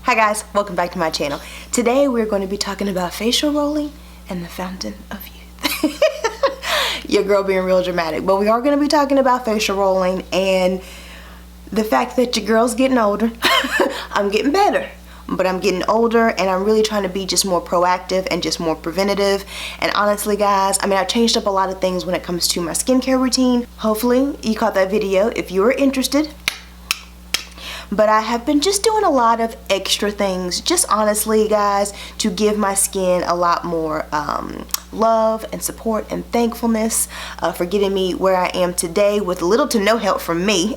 Hi guys, welcome back to my channel. Today we're going to be talking about facial rolling and the fountain of youth. Your girl being real dramatic, but we are going to be talking about facial rolling and the fact that your girl's getting older. I'm getting better, but I'm getting older and I'm really trying to be just more proactive and just more preventative. And honestly guys, I've changed up a lot of things when it comes to my skincare routine. Hopefully you caught that video if you were interested. But I have been just doing a lot of extra things, just honestly guys, to give my skin a lot more love and support and thankfulness for getting me where I am today with little to no help from me.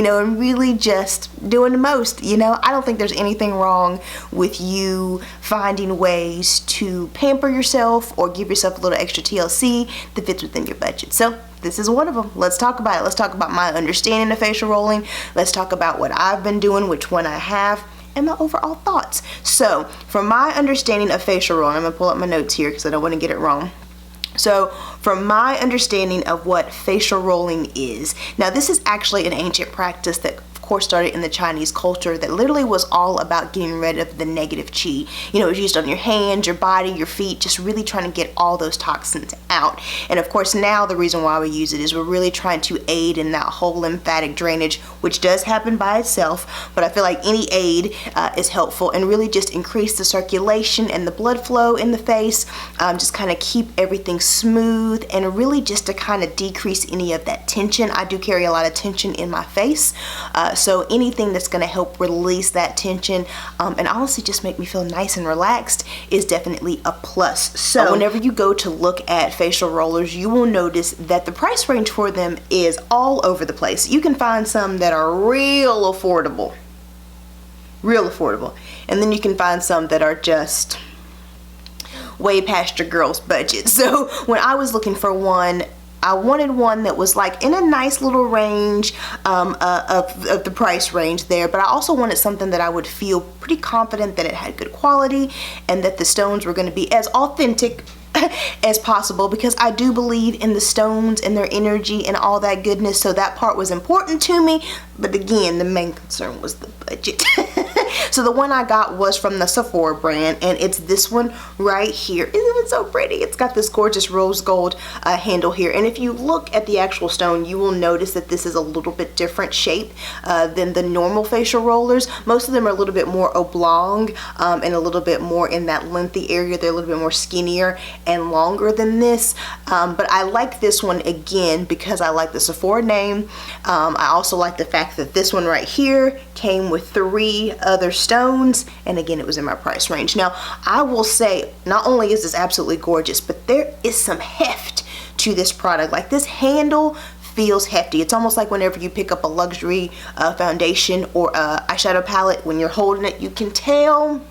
And really just doing the most. I don't think there's anything wrong with you finding ways to pamper yourself or give yourself a little extra TLC that fits within your budget. So this is one of them. Let's talk about it. Let's talk about my understanding of facial rolling. Let's talk about what I've been doing, which one I have, and my overall thoughts. So from my understanding of facial rolling, I'm going to pull up my notes here because I don't want to get it wrong. So from my understanding of what facial rolling is, now this is actually an ancient practice that of course started in the Chinese culture that literally was all about getting rid of the negative chi. It was used on your hands, your body, your feet, just really trying to get all those toxins out. And of course now the reason why we use it is we're really trying to aid in that whole lymphatic drainage, which does happen by itself, but I feel like any aid is helpful and really just increase the circulation and the blood flow in the face, just kind of keep everything smooth and really just to kind of decrease any of that tension. I do carry a lot of tension in my face, so anything that's going to help release that tension and honestly just make me feel nice and relaxed is definitely a plus. So whenever you go to look at facial rollers, you will notice that the price range for them is all over the place. You can find some that are real affordable, and then you can find some that are just way past your girl's budget. So when I was looking for one, I wanted one that was like in a nice little range of the price range there, but I also wanted something that I would feel pretty confident that it had good quality and that the stones were going to be as authentic as possible, because I do believe in the stones and their energy and all that goodness, so that part was important to me. But again, the main concern was the budget. So the one I got was from the SEPHORA brand, and it's this one right here. Isn't it so pretty? It's got this gorgeous rose gold handle here, and if you look at the actual stone, you will notice that this is a little bit different shape than the normal facial rollers. Most of them are a little bit more oblong and a little bit more in that lengthy area. They're a little bit more skinnier and longer than this, but I like this one again because I like the SEPHORA name. I also like the fact that this one right here came with 3 other stones, and again it was in my price range. Now I will say, not only is this absolutely gorgeous, but there is some heft to this product. Like, this handle feels hefty. It's almost like whenever you pick up a luxury foundation or eyeshadow palette, when you're holding it, you can tell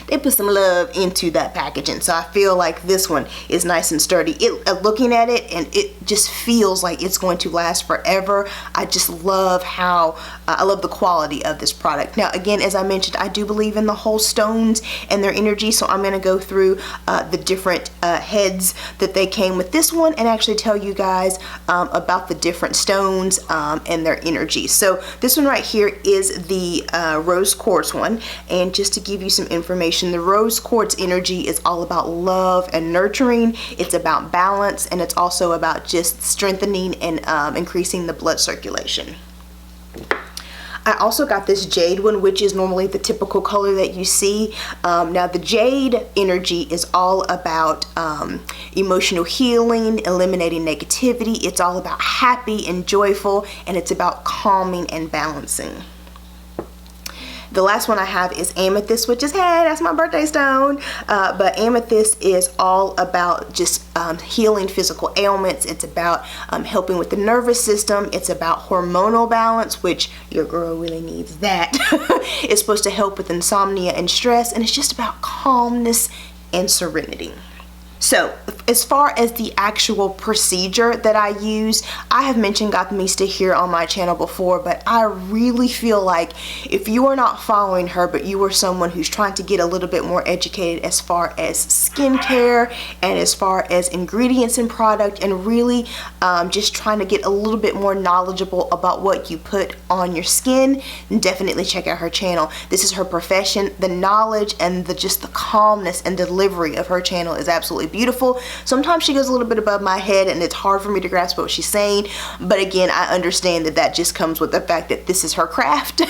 they put some love into that packaging. So I feel like this one is nice and sturdy. Looking at it, and it just feels like it's going to last forever. I just love how I love the quality of this product. Now again, as I mentioned, I do believe in the whole stones and their energy, so I'm going to go through the different heads that they came with this one and actually tell you guys about the different stones and their energy. So this one right here is the rose quartz one, and just to give you some information, the rose quartz energy is all about love and nurturing. It's about balance, and it's also about just strengthening and increasing the blood circulation. I also got this jade one, which is normally the typical color that you see. Now the jade energy is all about emotional healing, eliminating negativity. It's all about happy and joyful, and it's about calming and balancing. The last one I have is amethyst, which is, hey, that's my birthday stone. But amethyst is all about just healing physical ailments. It's about helping with the nervous system. It's about hormonal balance, which your girl really needs that. It's supposed to help with insomnia and stress, and it's just about calmness and serenity. So as far as the actual procedure that I use, I have mentioned Gothmista here on my channel before, but I really feel like if you are not following her, but you are someone who's trying to get a little bit more educated as far as skincare and as far as ingredients and product, and really just trying to get a little bit more knowledgeable about what you put on your skin, definitely check out her channel. This is her profession. The knowledge and just the calmness and delivery of her channel is absolutely beautiful. Sometimes she goes a little bit above my head and it's hard for me to grasp what she's saying, but again, I understand that that just comes with the fact that this is her craft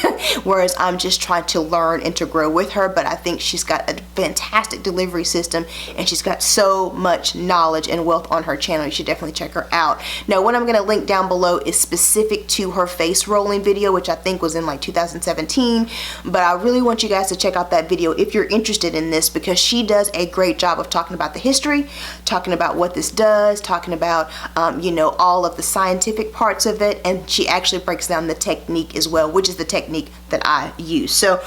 whereas I'm just trying to learn and to grow with her. But I think she's got a fantastic delivery system and she's got so much knowledge and wealth on her channel. You should definitely check her out. Now, what I'm going to link down below is specific to her face rolling video, which I think was in like 2017, but I really want you guys to check out that video if you're interested in this, because she does a great job of talking about the history, talking about what this does, talking about you know, all of the scientific parts of it, and she actually breaks down the technique as well, which is the technique that I use. So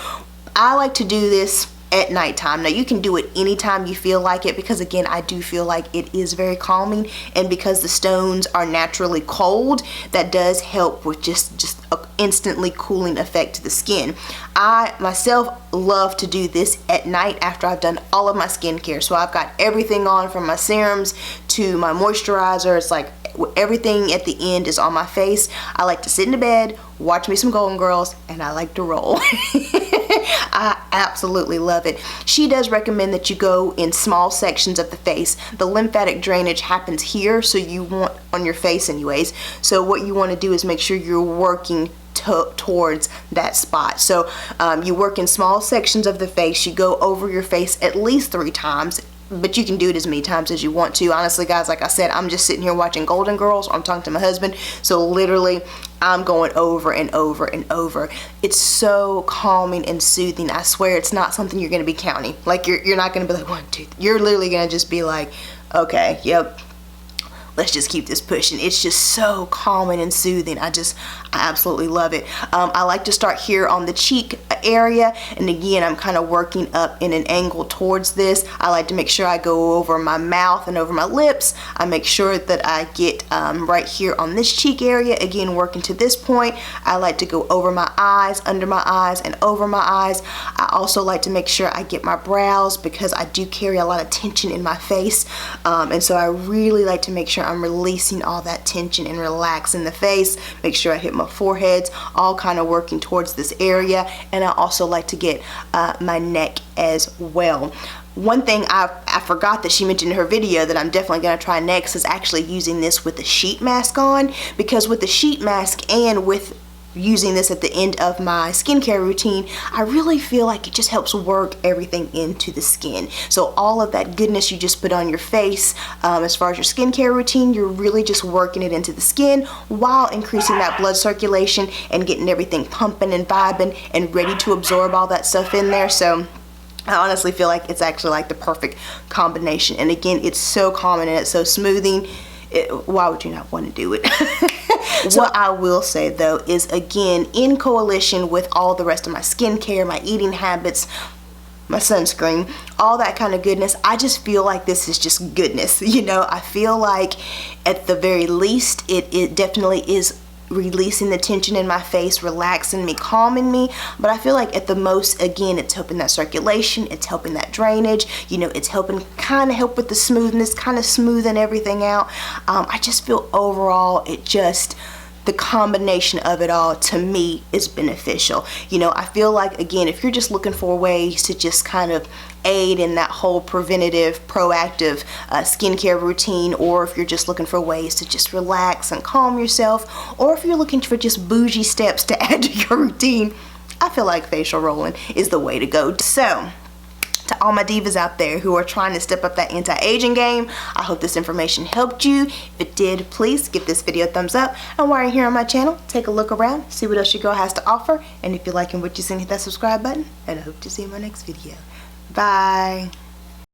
I like to do this at nighttime. Now you can do it anytime you feel like it, because again, I do feel like it is very calming, and because the stones are naturally cold, that does help with just a instantly cooling effect to the skin. I myself love to do this at night after I've done all of my skincare. So I've got everything on, from my serums to my moisturizer. It's like everything at the end is on my face. I like to sit in the bed, watch me some Golden Girls, and I like to roll. I absolutely love it. She does recommend that you go in small sections of the face. The lymphatic drainage happens here, so you want on your face anyways. So what you want to do is make sure you're working towards that spot. So you work in small sections of the face. You go over your face at least 3 times, but you can do it as many times as you want to. Honestly, guys, like I said, I'm just sitting here watching Golden Girls. I'm talking to my husband, so literally I'm going over and over and over. It's so calming and soothing. I swear it's not something you're going to be counting. Like you're not going to be like 1, 2. You're literally going to just be like, okay, yep, let's just keep this pushing. It's just so calming and soothing. I absolutely love it. I like to start here on the cheek area, and again, I'm kind of working up in an angle towards this. I like to make sure I go over my mouth and over my lips. I make sure that I get right here on this cheek area, again working to this point. I like to go over my eyes, under my eyes, and over my eyes. I also like to make sure I get my brows, because I do carry a lot of tension in my face, and so I really like to make sure I'm releasing all that tension and relaxing the face. Make sure I hit my foreheads, all kind of working towards this area. And I also like to get my neck as well. One thing I forgot that she mentioned in her video that I'm definitely going to try next is actually using this with the sheet mask on, because with the sheet mask and with using this at the end of my skincare routine, I really feel like it just helps work everything into the skin. So all of that goodness you just put on your face, as far as your skincare routine, you're really just working it into the skin while increasing that blood circulation and getting everything pumping and vibing and ready to absorb all that stuff in there. So I honestly feel like it's actually like the perfect combination. And again, it's so calming and it's so smoothing. Why would you not want to do it? What I will say though is, again, in coalition with all the rest of my skincare, my eating habits, my sunscreen, all that kind of goodness, I just feel like this is just goodness. You know, I feel like at the very least it definitely is releasing the tension in my face, relaxing me, calming me. But I feel like at the most, again, it's helping that circulation, it's helping that drainage, you know, it's helping kind of help with the smoothness, kind of smoothing everything out. I just feel overall the combination of it all to me is beneficial. You know, I feel like, again, if you're just looking for ways to just kind of aid in that whole preventative, proactive skincare routine, or if you're just looking for ways to just relax and calm yourself, or if you're looking for just bougie steps to add to your routine, I feel like facial rolling is the way to go. So, to all my divas out there who are trying to step up that anti-aging game, I hope this information helped you. If it did, please give this video a thumbs up. And while you're here on my channel, take a look around, see what else your girl has to offer. And if you're liking what you see, hit that subscribe button. And I hope to see you in my next video. Bye.